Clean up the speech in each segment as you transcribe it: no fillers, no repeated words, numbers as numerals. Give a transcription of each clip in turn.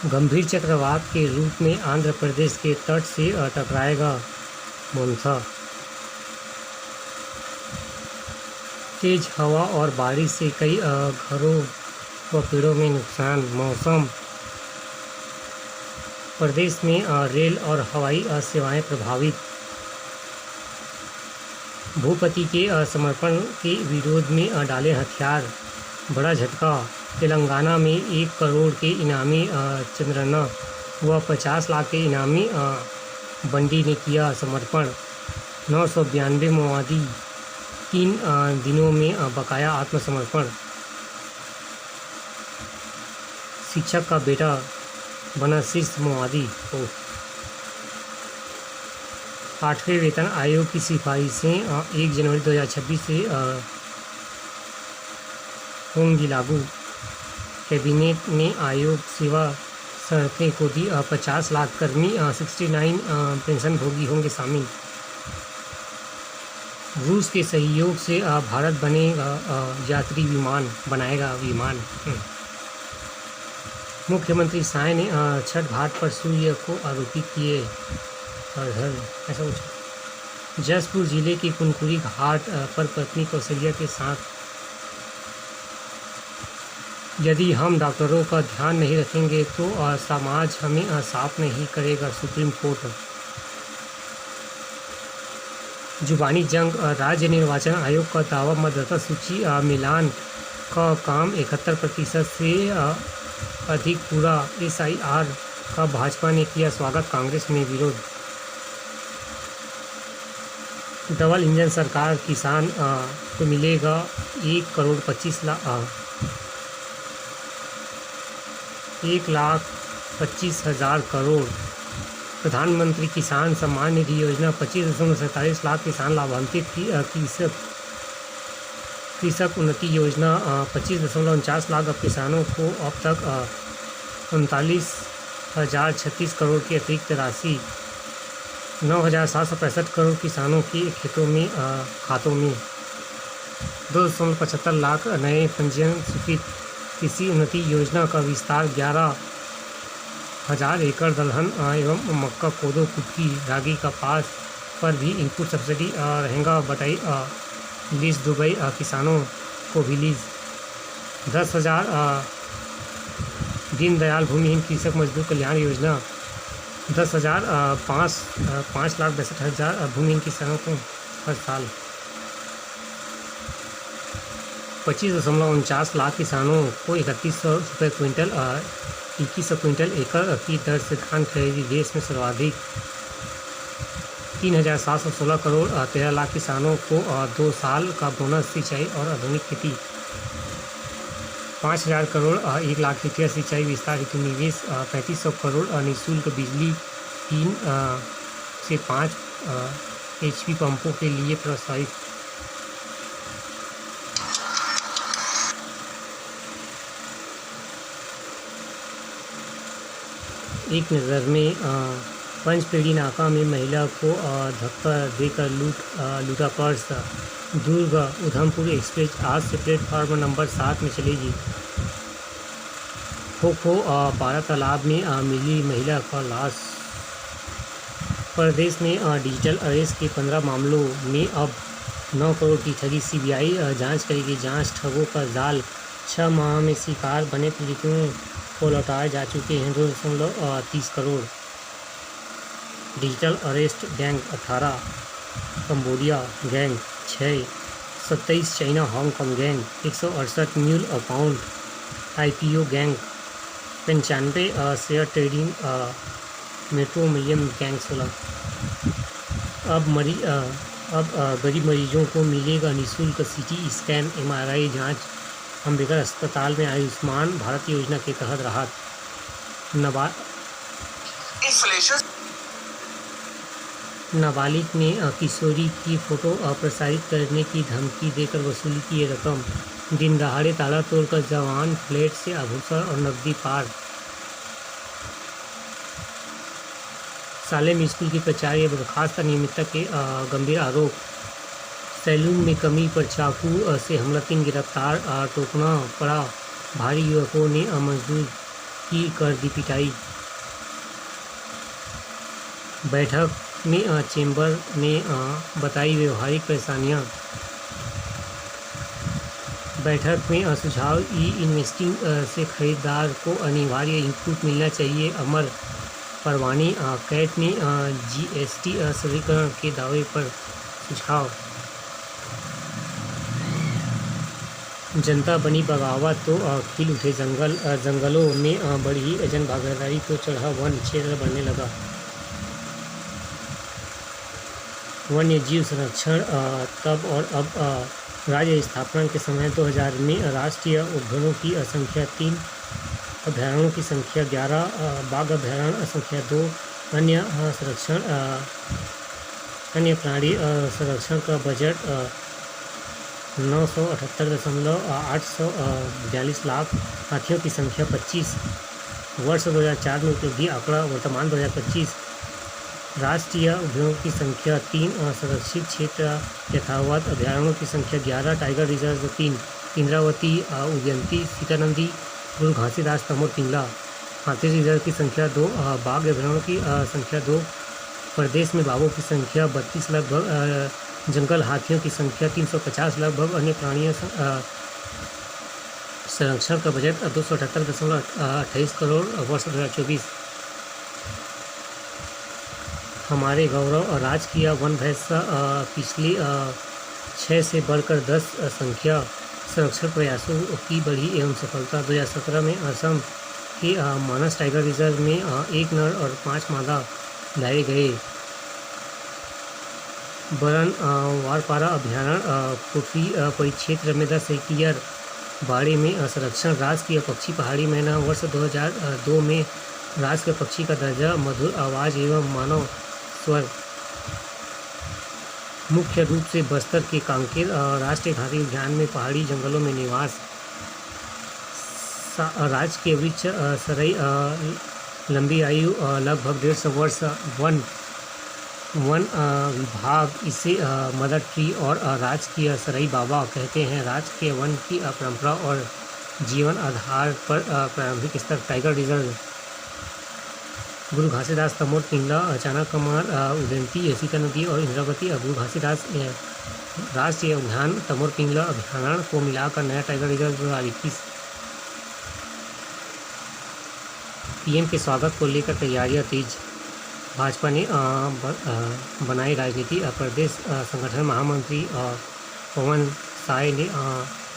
गंभीर चक्रवात के रूप में आंध्र प्रदेश के तट से टकराएगा मोन्था। तेज हवा और बारिश से कई घरों व पेड़ों में नुकसान। मौसम, प्रदेश में रेल और हवाई सेवाएं प्रभावित। भूपति के समर्पण के विरोध में डाले हथियार, बड़ा झटका। तेलंगाना में 1 करोड़ के इनामी चंद्रन्ना व 50 लाख के इनामी बंडी ने किया समर्पण। 992 माओवादी 3 दिनों में बकाया आत्मसमर्पण। शिक्षक का बेटा बना शीर्ष माओवादी। 8वें वेतन आयोग की सिफारिशें 1 जनवरी 2026 से होंगी लागू। कैबिनेट ने आयोग सेवा शर्तें को दी 50 लाख कर्मी 69 पेंशनभोगी होंगे शामिल। रूस के सहयोग से भारत बनेगा यात्री विमान बनाएगा विमान। मुख्यमंत्री साय ने छठ घाट पर सूर्य को आरोपित किए ऐसा कुछ। जसपुर जिले के कुनकुरी घाट पर पत्नी कौशल्या के साथ। यदि हम डॉक्टरों का ध्यान नहीं रखेंगे तो समाज हमें साफ नहीं करेगा, सुप्रीम कोर्ट। जुबानी जंग, राज्य निर्वाचन आयोग का दावा मतदाता सूची मिलान का काम 71% से अधिक पूरा। SIR का भाजपा ने किया स्वागत, कांग्रेस में विरोध। डबल इंजन सरकार, किसान को मिलेगा 1,25,000 करोड़। प्रधानमंत्री किसान सम्मान निधि योजना 25.47 लाख किसान लाभान्वित की। कृषक उन्नति योजना 25.49 लाख किसानों को अब तक 39,036 करोड़ की अतिरिक्त राशि। 9,765 करोड़ किसानों के खातों में 2.75 लाख नए पंजीयन स्वीकृत। कृषि उन्नति योजना का विस्तार 11,000 एकड़ दलहन एवं मक्का, कोदो, कुटकी, रागी, कपास पर भी इनपुट सब्सिडी रहेगा। बटाई लीज दुबई किसानों को भी लीज। 10,000 दीनदयाल भूमिहीन कृषक मजदूर कल्याण योजना। 5,62,000 भूमिहीन किसानों को हर साल। 25.49 लाख किसानों को 3,100 रुपये क्विंटल 2,100 क्विंटल एकड़ की दर से धान खरीदी। देश में सर्वाधिक। 3,716 करोड़ 13 लाख किसानों को 2 साल का बोनस। सिंचाई और आधुनिक खेती। 5,000 करोड़ 1 लाख हेक्टेयर सिंचाई विस्तार हेतु निवेश। 3,500 करोड़ निःशुल्क बिजली 3 से 5 HP पंपों के लिए प्रोत्साहित। एक नज़र में पंचपेड़ी नाका में महिला को धक्का देकर लूटा पर्स। दुर्ग उधमपुर एक्सप्रेस आज से प्लेटफार्म नंबर 7 में चलेगी। खो पारा तालाब में मिली महिला का लाश। प्रदेश में डिजिटल अरेस्ट के 15 मामलों में अब 9 करोड़ की ठगी। CBI जांच करेगी। जांच ठगों का जाल। 6 माह में शिकार बने पीड़ितों को लौटाए जा चुके हैं 2.30 crore. Digital arrest gang 18, Cambodia gang 6, 27 China Hong Kong gang, 168 mule account IPO gang, 95 share trading metro million gang 16। अब गरीब मरीजों को मिलेगा निःशुल्क CT स्कैन MRI जांच। अम्बेडकर अस्पताल में आयुष्मान भारत योजना के तहत राहत। नाबालिग ने किशोरी की फोटो प्रसारित करने की धमकी देकर वसूली की रकम। दिन दहाड़े ताला तोड़कर जवान फ्लैट से आभूषण और नकदी पार। सालेम स्कूल की प्राचार्य बर्खास्त, अनियमितता के गंभीर आरोप। सैलून में कमी पर चाकू से हमला, 3 गिरफ्तार। टोकना पड़ा, भारी युवकों ने मजदूर की कर दी पिटाई। बैठक में चेंबर ने बताई व्यवहारिक परेशानियां। बैठक में सुझाव ई इन्वेस्टिंग से खरीदार को अनिवार्य इनपुट मिलना चाहिए। अमर परवानी कैट ने जीएसटी सरलीकरण के दावे पर सुझाव। जनता बनी बगावत तो खिल उठे जंगलों में बढ़ी जन भागीदारी तो चढ़ा वन क्षेत्र बढ़ने लगा। वन्य जीव संरक्षण तब और अब राज्य स्थापना के समय 2000 में राष्ट्रीय उद्यानों की संख्या 3, अभयारण्यों की संख्या 11, बाघ अभयारण्य संख्या 2, अन्य प्राणी संरक्षण का बजट 978.842 लाख, हाथियों की संख्या 25, वर्ष 2004 में उपलब्धि आंकड़ा वर्तमान 2025, राष्ट्रीय उद्यानों की संख्या 3, संरक्षित क्षेत्र यथावत, अभयारण्यों की संख्या 11, टाइगर रिजर्व 3, इंद्रावती, उदयंती, सीतानंदी, गुरु घासीदास, तमोर, पिंगला, हाथी रिजर्व की संख्या 2, बाघ अभयारण्यों की संख्या 2, प्रदेश में बाघों की संख्या 32 लगभग, जंगल हाथियों की संख्या 350 लगभग, अन्य प्राणियों संरक्षण का बजट 278.28 करोड़, वर्ष 2024। हमारे गौरव और राज किया वन भैंसा पिछले 6 से बढ़कर 10 संख्या, संरक्षण प्रयासों की बढ़ी एवं सफलता। 2017 में असम के मानस टाइगर रिजर्व में 1 नर और 5 मादा लाए गए। बरन वारपारा अभयारण्य कुफरी परिक्षेत्र में 10 हेक्टेयर बाड़े में संरक्षण। राजकीय पक्षी पहाड़ी मैना, वर्ष 2002 में राजकीय पक्षी का दर्जा, मधुर आवाज़ एवं मानव स्वर। मुख्य रूप से बस्तर के कांकेर राष्ट्रीय घाटी उद्यान में पहाड़ी जंगलों में निवास। राजकीय वृक्ष सरई, लंबी आयु लगभग 150 वर्ष। वन विभाग इसे मदर ट्री और राजकीय सरई बाबा कहते हैं। राजकीय वन की परंपरा और जीवन आधार पर प्रारंभिक स्तर। टाइगर रिजर्व गुरु घासीदास, तमोर, पिंगला, चाणक्य कमार, उदयंती, सीतानदी और इंद्रावती। गुरु घासीदास राष्ट्रीय उद्यान, तमोर, पिंगला अभयारण्य को मिलाकर नया टाइगर रिजर्व 2021। पीएम के स्वागत को लेकर तैयारियां तेज। भाजपा ने बनाई राजनीति। प्रदेश संगठन महामंत्री पवन साय ने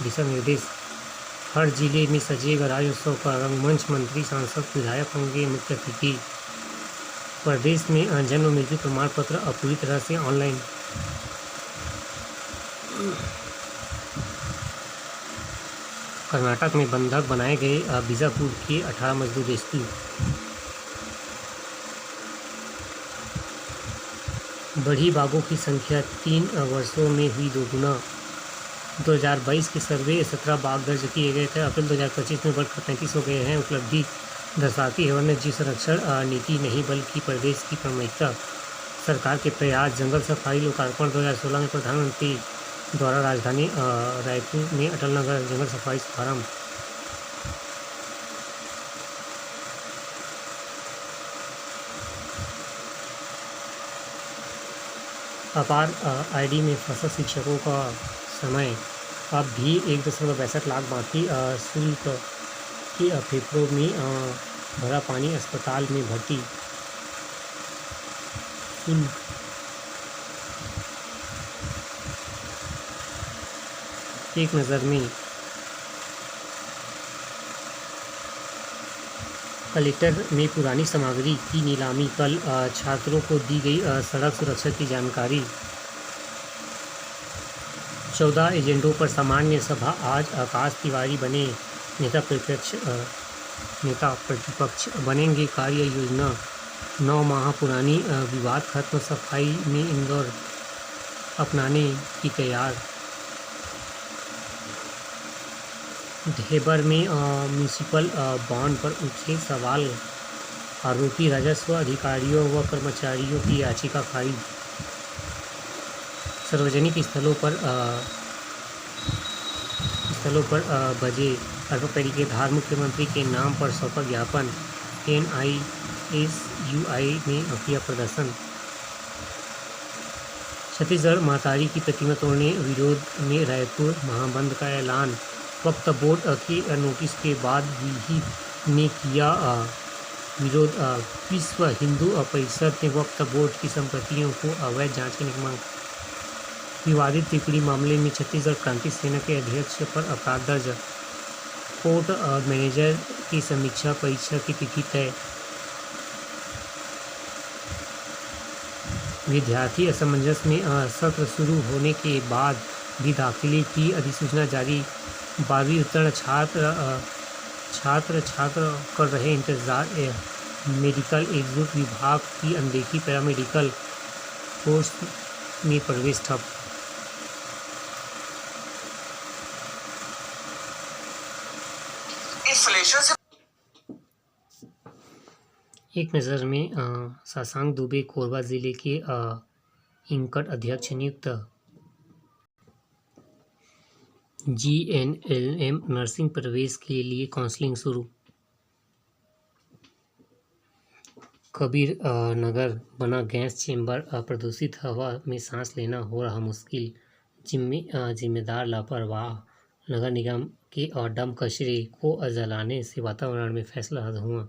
दिशा निर्देश। हर जिले में सजेगा राज्योत्सव का रंगमंच, मंत्री सांसद विधायक होंगे मुख्य अतिथि। प्रदेश में जन्म मृत्यु प्रमाण पत्र अब पूरी तरह से ऑनलाइन। कर्नाटक में बंधक बनाए गए बीजापुर के 18 मजदूर रेस्क्यू। बढ़ी बाघों की संख्या 3 वर्षों में हुई 2 गुना। 2022 के सर्वे 17 बाघ दर्ज किए गए थे। अप्रैल 2025 में बढ़कर 35 हो गए हैं। उपलब्धि दर्शाती है वन्य जीव संरक्षण नीति नहीं बल्कि प्रदेश की प्राथमिकता। सरकार के प्रयास। जंगल सफारी लोकार्पण 2016 में प्रधानमंत्री द्वारा राजधानी रायपुर में अटल नगर जंगल सफारी शुभारंभ। अपार आईडी में फंसा शिक्षकों का समय अब भी 1.62 लाख बाकी। शुल्क के फेफड़ों में भरा पानी, अस्पताल में भर्ती। शुल्क एक नज़र में। कलेक्टर में पुरानी सामग्री की नीलामी कल। छात्रों को दी गई सड़क सुरक्षा की जानकारी। 14 एजेंडों पर सामान्य सभा आज। आकाश तिवारी बने नेता प्रतिपक्ष बनेंगे कार्य योजना। 9 माह पुरानी विवाद खत्म। सफाई में इंदौर अपनाने की तैयार। ढेबर में म्यूनिसिपल बॉन्ड पर उठे सवाल। आरोपी राजस्व अधिकारियों व कर्मचारियों की याचिका खारिज। सार्वजनिक स्थलों पर बजे अल्पपरी के धार मुख्यमंत्री के नाम पर सौंपा ज्ञापन। NISUI ने किया प्रदर्शन। छत्तीसगढ़ महतारी की प्रतिमा तोड़ने विरोध में रायपुर महाबंद का ऐलान। वक्फ बोर्ड के नोटिस के बाद विहिप ने किया विरोध। विश्व हिंदू परिषद ने वक्फ बोर्ड की संपत्तियों को अवैध जांच करने की मांग। विवादित टिप्पणी मामले में छत्तीसगढ़ क्रांति सेना के अध्यक्ष पर अपराध दर्ज। कोर्ट मैनेजर की समीक्षा परीक्षा की तिथि तय। विद्यार्थी असमंजस में सत्र शुरू होने के बाद भी दाखिले की अधिसूचना जारी। 12वीं उत्तीर्ण छात्र कर रहे इंतजार। मेडिकल एग्जिट विभाग की अनदेखी। पैरामेडिकल कोर्स में प्रवेश ठप। एक नज़र में शशांक दुबे कोरबा जिले के इंकट अध्यक्ष नियुक्त। GNLM नर्सिंग प्रवेश के लिए काउंसलिंग शुरू। कबीर नगर बना गैस चेंबर। प्रदूषित हवा में सांस लेना हो रहा मुश्किल। जिम्मेदार लापरवाह। नगर निगम के डंप कचरे को जलाने से वातावरण में फैसला धुआं।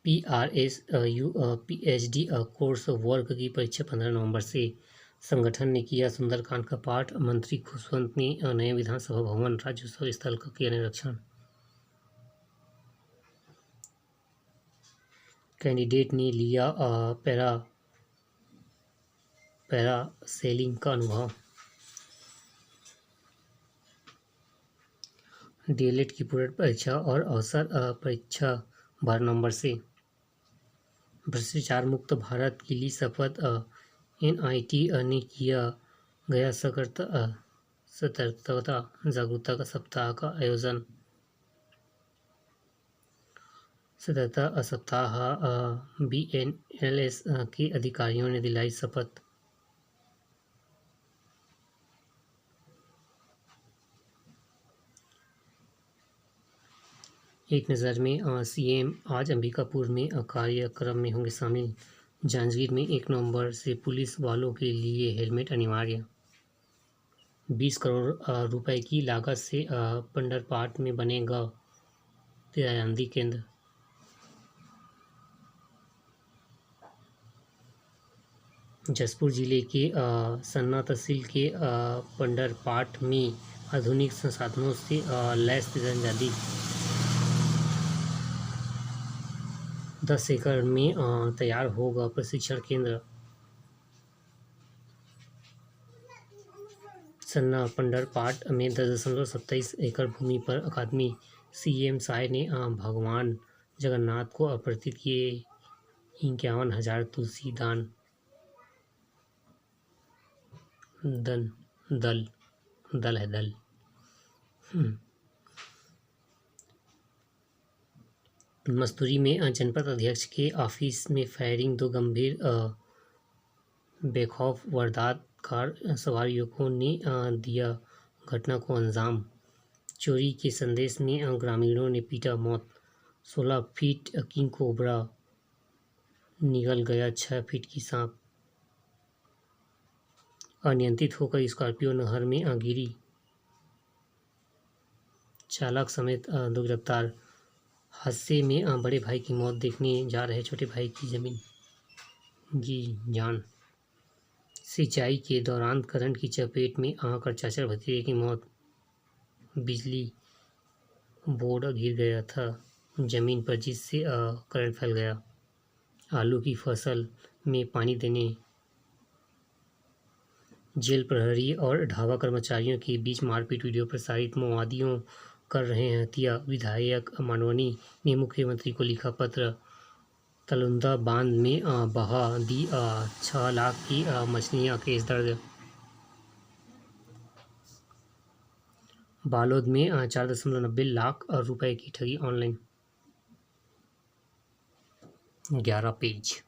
PRSU PhD कोर्स वर्क की परीक्षा 15 नवंबर से। संगठन ने किया सुंदरकांड का पाठ। मंत्री खुशवंत ने नए विधानसभा भवन राज्योत्सव स्थल का किया निरीक्षण। कैंडिडेट ने लिया पैरासेलिंग का अनुभव। DLED की पूरक परीक्षा और अवसर परीक्षा 12 नवंबर से। भ्रष्टाचार मुक्त भारत के लिए शपथ। NIT ने किया गया सतर्कता जागरूकता का सप्ताह का आयोजन। सतर्कता सप्ताह BNLS के अधिकारियों ने दिलाई शपथ। एक नज़र में CM आज अंबिकापुर में कार्यक्रम में होंगे शामिल। जांजगीर में 1 नवंबर से पुलिस वालों के लिए हेलमेट अनिवार्य। 20 करोड़ रुपए की लागत से पंडरपाट में बनेगा तिरायादी केंद्र। जसपुर जिले के सन्ना तहसील के पंडरपाट में आधुनिक संसाधनों से लैस तिरायादी। 10 एकड़ में तैयार होगा प्रशिक्षण केंद्र। सन्ना पंडरपाट में 10.27 एकड़ भूमि पर अकादमी। CM साय ने भगवान जगन्नाथ को अर्पित किए 51,000 तुलसी दान। दल है दल। मस्तूरी में जनपद अध्यक्ष के ऑफिस में फायरिंग। 2 गंभीर बेखौफ वारदात। कार सवार युवकों ने दिया घटना को अंजाम। चोरी के संदेश में ग्रामीणों ने पीटा मौत। 16 फीट किंग कोबरा निगल गया 6 फीट की सांप। अनियंत्रित होकर स्कॉर्पियो नहर में गिरी। चालक समेत 2 गिरफ्तार। हादसे में बड़े भाई की मौत। देखने जा रहे छोटे भाई की जमीन जान। सिंचाई के दौरान करंट की चपेट में आकर चाचा भतीजे की मौत। बिजली बोर्ड गिर गया था जमीन पर जिससे करंट फैल गया। आलू की फसल में पानी देने। जेल प्रहरी और ढाबा कर्मचारियों के बीच मारपीट वीडियो प्रसारित। माओवादियों कर रहे हैं हत्या। विधायक मांडवनी ने मुख्यमंत्री को लिखा पत्र। तलुंदा बांध में बहा दी 6 लाख की मछलियां। केस दर्ज। बालोद में 4.90 लाख रुपए की ठगी ऑनलाइन। 11 पेज।